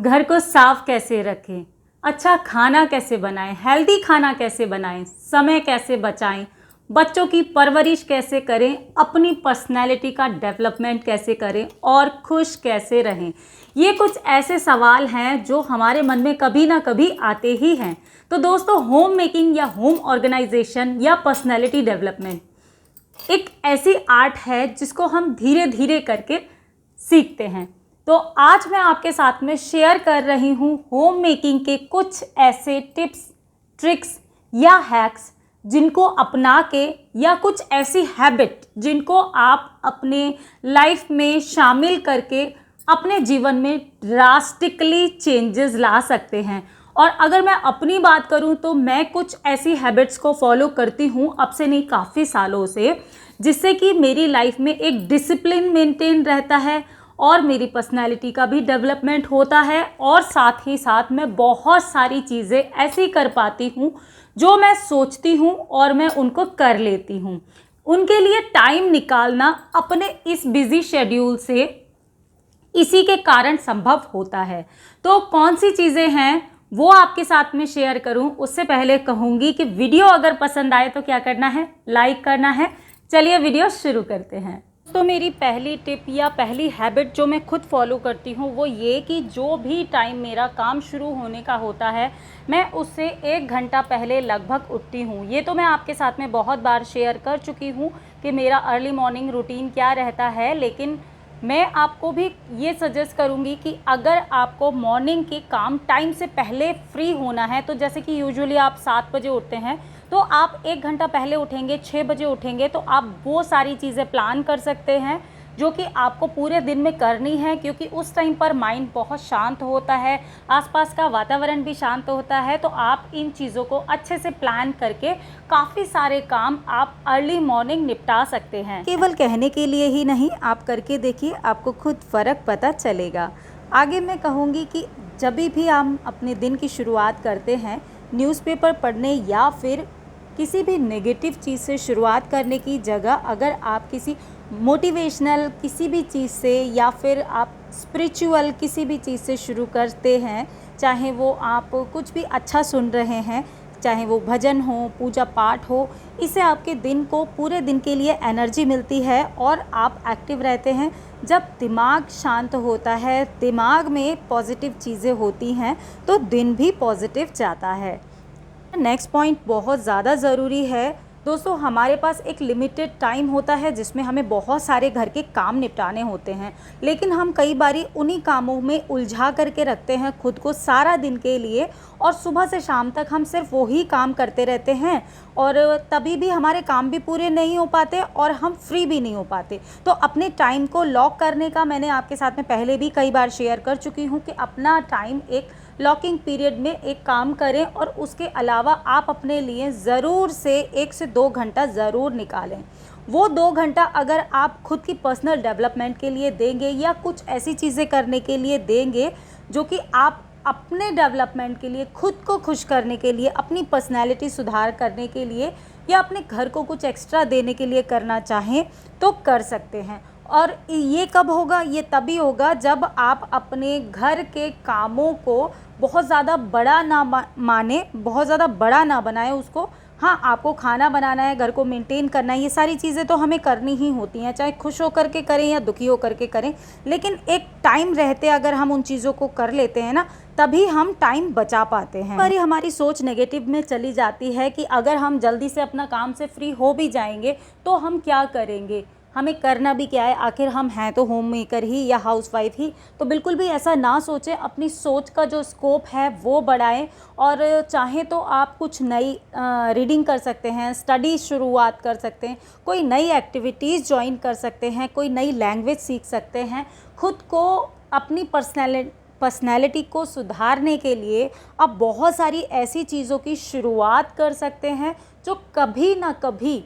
घर को साफ कैसे रखें, अच्छा खाना कैसे बनाएं, हेल्दी खाना कैसे बनाएं, समय कैसे बचाएं, बच्चों की परवरिश कैसे करें, अपनी पर्सनैलिटी का डेवलपमेंट कैसे करें और खुश कैसे रहें। ये कुछ ऐसे सवाल हैं जो हमारे मन में कभी ना कभी आते ही हैं। तो दोस्तों, होम मेकिंग या होम ऑर्गेनाइजेशन या पर्सनैलिटी डेवलपमेंट एक ऐसी आर्ट है जिसको हम धीरे धीरे करके सीखते हैं। तो आज मैं आपके साथ में शेयर कर रही हूँ होम मेकिंग के कुछ ऐसे टिप्स, ट्रिक्स या हैक्स जिनको अपना के, या कुछ ऐसी हैबिट जिनको आप अपने लाइफ में शामिल करके अपने जीवन में ड्रास्टिकली चेंजेस ला सकते हैं। और अगर मैं अपनी बात करूं तो मैं कुछ ऐसी हैबिट्स को फॉलो करती हूं अब से नहीं, काफ़ी सालों से, जिससे कि मेरी लाइफ में एक डिसिप्लिन मेंटेन रहता है और मेरी पर्सनैलिटी का भी डेवलपमेंट होता है। और साथ ही साथ मैं बहुत सारी चीज़ें ऐसी कर पाती हूँ जो मैं सोचती हूँ और मैं उनको कर लेती हूँ। उनके लिए टाइम निकालना अपने इस बिज़ी शेड्यूल से इसी के कारण संभव होता है। तो कौन सी चीज़ें हैं वो आपके साथ में शेयर करूं, उससे पहले कहूँगी कि वीडियो अगर पसंद आए तो क्या करना है, लाइक करना है। चलिए वीडियो शुरू करते हैं। तो मेरी पहली टिप या पहली हैबिट जो मैं खुद फॉलो करती हूँ वो ये कि जो भी टाइम मेरा काम शुरू होने का होता है मैं उससे 1 घंटा पहले लगभग उठती हूँ। ये तो मैं आपके साथ में बहुत बार शेयर कर चुकी हूँ कि मेरा अर्ली मॉर्निंग रूटीन क्या रहता है, लेकिन मैं आपको भी ये सजेस्ट करूँगी कि अगर आपको मॉर्निंग के काम टाइम से पहले फ्री होना है, तो जैसे कि यूजुअली आप 7 बजे उठते हैं तो आप 1 घंटा पहले उठेंगे, 6 बजे उठेंगे, तो आप वो सारी चीज़ें प्लान कर सकते हैं जो कि आपको पूरे दिन में करनी है, क्योंकि उस टाइम पर माइंड बहुत शांत होता है, आसपास का वातावरण भी शांत होता है। तो आप इन चीज़ों को अच्छे से प्लान करके काफ़ी सारे काम आप अर्ली मॉर्निंग निपटा सकते हैं। केवल कहने के लिए ही नहीं, आप करके देखिए, आपको खुद फ़र्क पता चलेगा। आगे मैं कहूँगी कि जब भी हम अपने दिन की शुरुआत करते हैं, न्यूज़पेपर पढ़ने या फिर किसी भी नेगेटिव चीज़ से शुरुआत करने की जगह अगर आप किसी मोटिवेशनल किसी भी चीज़ से या फिर आप स्पिरिचुअल किसी भी चीज़ से शुरू करते हैं, चाहे वो आप कुछ भी अच्छा सुन रहे हैं, चाहे वो भजन हो, पूजा पाठ हो, इससे आपके दिन को, पूरे दिन के लिए एनर्जी मिलती है और आप एक्टिव रहते हैं। जब दिमाग शांत होता है, दिमाग में पॉजिटिव चीज़ें होती हैं, तो दिन भी पॉजिटिव जाता है। नेक्स्ट पॉइंट बहुत ज़्यादा ज़रूरी है दोस्तों। हमारे पास एक लिमिटेड टाइम होता है जिसमें हमें बहुत सारे घर के काम निपटाने होते हैं, लेकिन हम कई बारी उन्हीं कामों में उलझा करके रखते हैं खुद को सारा दिन के लिए, और सुबह से शाम तक हम सिर्फ वही काम करते रहते हैं और तभी भी हमारे काम भी पूरे नहीं हो पाते और हम फ्री भी नहीं हो पाते। तो अपने टाइम को लॉक करने का मैंने आपके साथ में पहले भी कई बार शेयर कर चुकी हूँ कि अपना टाइम एक लॉकिंग पीरियड में एक काम करें, और उसके अलावा आप अपने लिए ज़रूर से 1 से 2 घंटा ज़रूर निकालें। वो 2 घंटा अगर आप खुद की पर्सनल डेवलपमेंट के लिए देंगे या कुछ ऐसी चीज़ें करने के लिए देंगे जो कि आप अपने डेवलपमेंट के लिए, खुद को खुश करने के लिए, अपनी पर्सनैलिटी सुधार करने के लिए या अपने घर को कुछ एक्स्ट्रा देने के लिए करना चाहें तो कर सकते हैं। और ये कब होगा? ये तभी होगा जब आप अपने घर के कामों को बहुत ज़्यादा बड़ा ना माने, बहुत ज़्यादा बड़ा ना बनाएं उसको। हाँ, आपको खाना बनाना है, घर को मेंटेन करना है, ये सारी चीज़ें तो हमें करनी ही होती हैं, चाहे खुश होकर के करें या दुखी होकर के करें, लेकिन एक टाइम रहते अगर हम उन चीज़ों को कर लेते हैं ना, तभी हम टाइम बचा पाते हैं। पर हमारी सोच नेगेटिव में चली जाती है कि अगर हम जल्दी से अपना काम से फ्री हो भी जाएंगे तो हम क्या करेंगे, हमें करना भी क्या है, आखिर हम हैं तो होम मेकर ही या हाउसवाइफ ही। तो बिल्कुल भी ऐसा ना सोचें, अपनी सोच का जो स्कोप है वो बढ़ाएं, और चाहें तो आप कुछ नई रीडिंग कर सकते हैं, स्टडी शुरुआत कर सकते हैं, कोई नई एक्टिविटीज़ ज्वाइन कर सकते हैं, कोई नई लैंग्वेज सीख सकते हैं। खुद को, अपनी पर्सनैलिटी को सुधारने के लिए आप बहुत सारी ऐसी चीज़ों की शुरुआत कर सकते हैं जो कभी ना कभी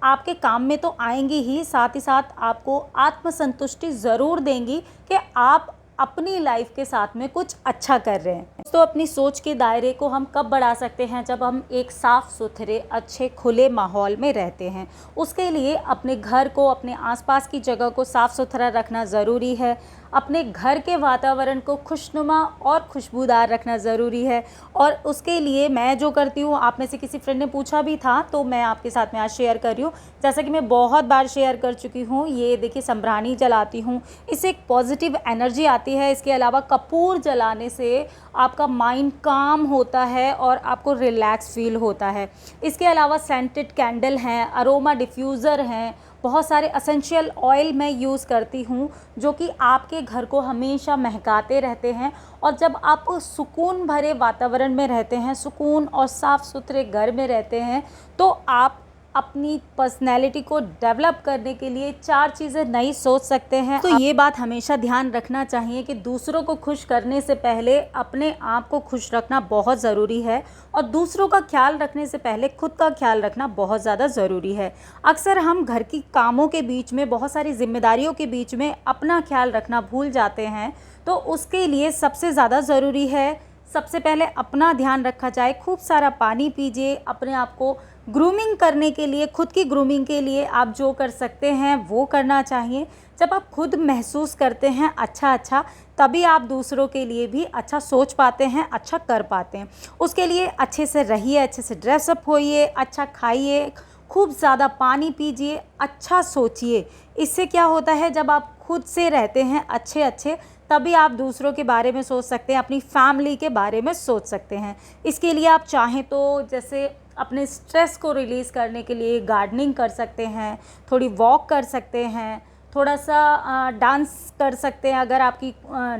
आपके काम में तो आएंगी ही, साथ ही साथ आपको आत्मसंतुष्टि ज़रूर देंगी कि आप अपनी लाइफ के साथ में कुछ अच्छा कर रहे हैं। तो अपनी सोच के दायरे को हम कब बढ़ा सकते हैं? जब हम एक साफ़ सुथरे, अच्छे, खुले माहौल में रहते हैं। उसके लिए अपने घर को, अपने आसपास की जगह को साफ़ सुथरा रखना ज़रूरी है। अपने घर के वातावरण को खुशनुमा और खुशबूदार रखना ज़रूरी है। और उसके लिए मैं जो करती हूँ, आप में से किसी फ्रेंड ने पूछा भी था तो मैं आपके साथ में आज शेयर कर रही हूँ। जैसा कि मैं बहुत बार शेयर कर चुकी हूँ, ये देखिए संभ्रानी जलाती हूँ, इससे एक पॉजिटिव एनर्जी आती है। इसके अलावा कपूर जलाने से आपका माइंड काम होता है और आपको रिलैक्स फील होता है। इसके अलावा सेंटेड कैंडल हैं, अरोमा डिफ्यूज़र हैं, बहुत सारे एसेंशियल ऑयल मैं यूज़ करती हूँ जो कि आपके घर को हमेशा महकाते रहते हैं। और जब आप सुकून भरे वातावरण में रहते हैं, सुकून और साफ़ सुथरे घर में रहते हैं, तो आप अपनी पर्सनैलिटी को डेवलप करने के लिए 4 चीज़ें नई सोच सकते हैं। तो ये बात हमेशा ध्यान रखना चाहिए कि दूसरों को खुश करने से पहले अपने आप को खुश रखना बहुत ज़रूरी है, और दूसरों का ख्याल रखने से पहले खुद का ख्याल रखना बहुत ज़्यादा ज़रूरी है। अक्सर हम घर की कामों के बीच में, बहुत सारी जिम्मेदारियों के बीच में अपना ख्याल रखना भूल जाते हैं। तो उसके लिए सबसे ज़्यादा ज़रूरी है, सबसे पहले अपना ध्यान रखा जाए। खूब सारा पानी पीजिए। अपने आप को ग्रूमिंग करने के लिए, खुद की ग्रूमिंग के लिए आप जो कर सकते हैं वो करना चाहिए। जब आप खुद महसूस करते हैं अच्छा, तभी आप दूसरों के लिए भी अच्छा सोच पाते हैं, अच्छा कर पाते हैं। उसके लिए अच्छे से रहिए, अच्छे से ड्रेसअप होइए, अच्छा खाइए, खूब ज़्यादा पानी पीजिए, अच्छा सोचिए। इससे क्या होता है, जब आप खुद से रहते हैं अच्छे, तभी आप दूसरों के बारे में सोच सकते हैं, अपनी फैमिली के बारे में सोच सकते हैं। इसके लिए आप चाहें तो जैसे अपने स्ट्रेस को रिलीज़ करने के लिए गार्डनिंग कर सकते हैं, थोड़ी वॉक कर सकते हैं, थोड़ा सा डांस कर सकते हैं अगर आपकी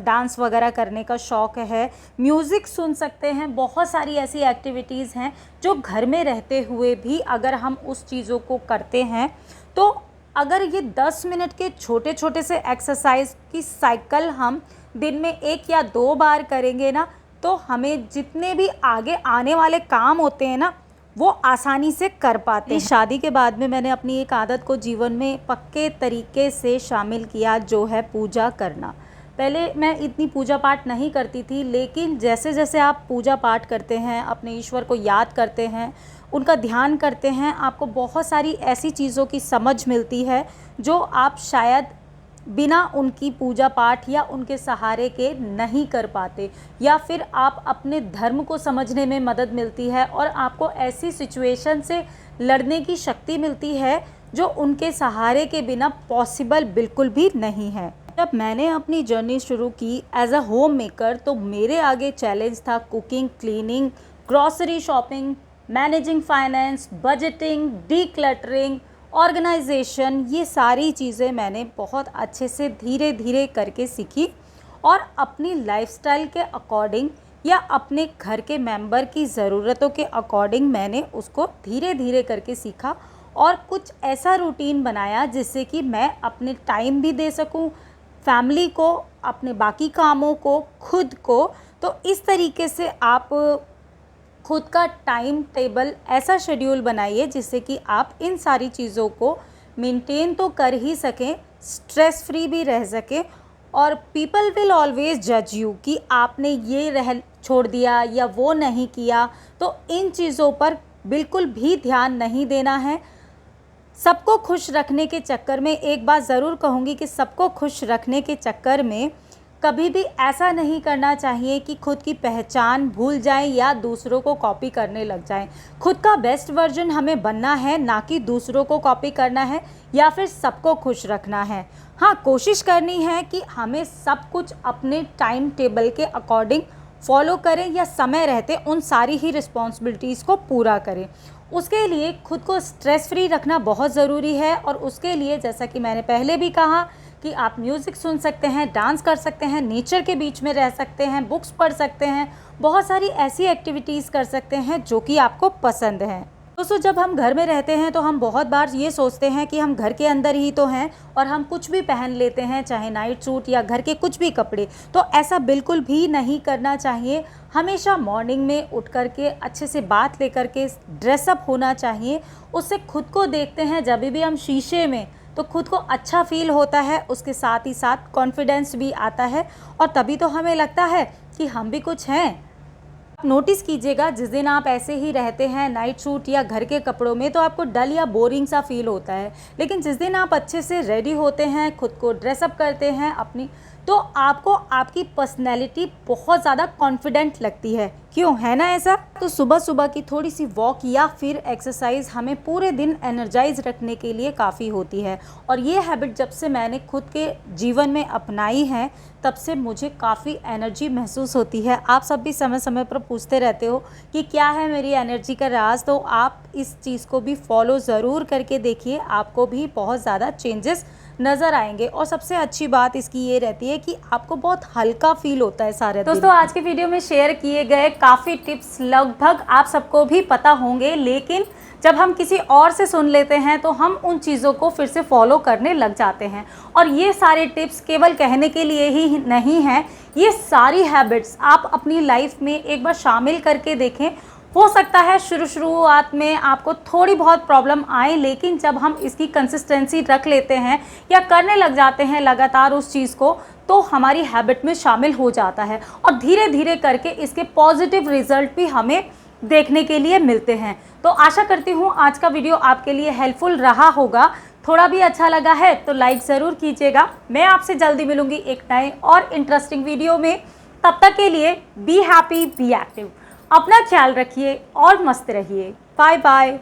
डांस वगैरह करने का शौक़ है, म्यूज़िक सुन सकते हैं। बहुत सारी ऐसी एक्टिविटीज़ हैं जो घर में रहते हुए भी अगर हम उस चीज़ों को करते हैं, तो अगर ये 10 मिनट के छोटे से एक्सरसाइज की साइकिल हम दिन में 1 या 2 बार करेंगे ना, तो हमें जितने भी आगे आने वाले काम होते हैं ना, वो आसानी से कर पाते हैं। शादी के बाद में मैंने अपनी एक आदत को जीवन में पक्के तरीके से शामिल किया, जो है पूजा करना। पहले मैं इतनी पूजा पाठ नहीं करती थी, लेकिन जैसे आप पूजा पाठ करते हैं, अपने ईश्वर को याद करते हैं, उनका ध्यान करते हैं, आपको बहुत सारी ऐसी चीज़ों की समझ मिलती है जो आप शायद बिना उनकी पूजा पाठ या उनके सहारे के नहीं कर पाते। या फिर आप अपने धर्म को समझने में मदद मिलती है और आपको ऐसी सिचुएशन से लड़ने की शक्ति मिलती है जो उनके सहारे के बिना पॉसिबल बिल्कुल भी नहीं है। जब मैंने अपनी जर्नी शुरू की एज अ होम मेकर, तो मेरे आगे चैलेंज था cooking, cleaning, grocery shopping, managing finance, budgeting, decluttering, organisation. ये सारी चीज़ें मैंने बहुत अच्छे से धीरे करके सीखी और अपनी लाइफस्टाइल के अकॉर्डिंग या अपने घर के मेंबर की ज़रूरतों के अकॉर्डिंग मैंने उसको धीरे करके सीखा और कुछ ऐसा रूटीन बनाया जिससे कि मैं अपने टाइम भी दे सकूं, फैमिली को, अपने बाकी कामों को, खुद को। तो इस तरीके से आप खुद का टाइम टेबल ऐसा शेड्यूल बनाइए जिससे कि आप इन सारी चीज़ों को मेंटेन तो कर ही सकें, स्ट्रेस फ्री भी रह सकें। और पीपल विल ऑलवेज जज यू कि आपने ये रह छोड़ दिया या वो नहीं किया, तो इन चीज़ों पर बिल्कुल भी ध्यान नहीं देना है। सबको खुश रखने के चक्कर में, एक बात ज़रूर कहूँगी कि सबको खुश रखने के चक्कर में कभी भी ऐसा नहीं करना चाहिए कि खुद की पहचान भूल जाएं या दूसरों को कॉपी करने लग जाएं। खुद का बेस्ट वर्जन हमें बनना है, ना कि दूसरों को कॉपी करना है या फिर सबको खुश रखना है। हाँ, कोशिश करनी है कि हमें सब कुछ अपने टाइम टेबल के अकॉर्डिंग फॉलो करें या समय रहते उन सारी ही रिस्पॉन्सिबिलिटीज़ को पूरा करें। उसके लिए खुद को स्ट्रेस फ्री रखना बहुत ज़रूरी है और उसके लिए जैसा कि मैंने पहले भी कहा कि आप म्यूज़िक सुन सकते हैं, डांस कर सकते हैं, नेचर के बीच में रह सकते हैं, बुक्स पढ़ सकते हैं, बहुत सारी ऐसी एक्टिविटीज़ कर सकते हैं जो कि आपको पसंद हैं। दोस्तों, जब हम घर में रहते हैं तो हम बहुत बार ये सोचते हैं कि हम घर के अंदर ही तो हैं और हम कुछ भी पहन लेते हैं, चाहे नाइट सूट या घर के कुछ भी कपड़े। तो ऐसा बिल्कुल भी नहीं करना चाहिए। हमेशा मॉर्निंग में उठ कर के अच्छे से बात लेकर के ड्रेसअप होना चाहिए। उससे खुद को देखते हैं जब भी हम शीशे में, तो खुद को अच्छा फील होता है, उसके साथ ही साथ कॉन्फिडेंस भी आता है और तभी तो हमें लगता है कि हम भी कुछ हैं। नोटिस कीजिएगा, जिस दिन आप ऐसे ही रहते हैं नाइट सूट या घर के कपड़ों में, तो आपको डल या बोरिंग सा फील होता है। लेकिन जिस दिन आप अच्छे से रेडी होते हैं, खुद को ड्रेसअप करते हैं, अपनी तो आपको आपकी पर्सनैलिटी बहुत ज़्यादा कॉन्फिडेंट लगती है। क्यों, है ना ऐसा? तो सुबह सुबह की थोड़ी सी वॉक या फिर एक्सरसाइज हमें पूरे दिन एनर्जाइज रखने के लिए काफ़ी होती है। और ये हैबिट जब से मैंने खुद के जीवन में अपनाई है तब से मुझे काफ़ी एनर्जी महसूस होती है। आप सब भी समय समय पर पूछते रहते हो कि क्या है मेरी एनर्जी का राज, तो आप इस चीज़ को भी फॉलो ज़रूर करके देखिए, आपको भी बहुत ज़्यादा चेंजेस नज़र आएंगे। और सबसे अच्छी बात इसकी ये रहती है कि आपको बहुत हल्का फील होता है सारे दिन। दोस्तों, आज की वीडियो में शेयर किए गए काफ़ी टिप्स लगभग आप सबको भी पता होंगे, लेकिन जब हम किसी और से सुन लेते हैं तो हम उन चीज़ों को फिर से फॉलो करने लग जाते हैं। और ये सारे टिप्स केवल कहने के लिए ही नहीं हैं, ये सारी हैबिट्स आप अपनी लाइफ में एक बार शामिल करके देखें। हो सकता है शुरुआत में आपको थोड़ी बहुत प्रॉब्लम आए, लेकिन जब हम इसकी कंसिस्टेंसी रख लेते हैं या करने लग जाते हैं लगातार उस चीज़ को, तो हमारी हैबिट में शामिल हो जाता है और धीरे धीरे करके इसके पॉजिटिव रिजल्ट भी हमें देखने के लिए मिलते हैं। तो आशा करती हूँ आज का वीडियो आपके लिए हेल्पफुल रहा होगा। थोड़ा भी अच्छा लगा है तो लाइक ज़रूर कीजिएगा। मैं आपसे जल्दी मिलूंगी एक नए और इंटरेस्टिंग वीडियो में। तब तक के लिए बी हैप्पी, बी एक्टिव, अपना ख्याल रखिए और मस्त रहिए। Bye bye.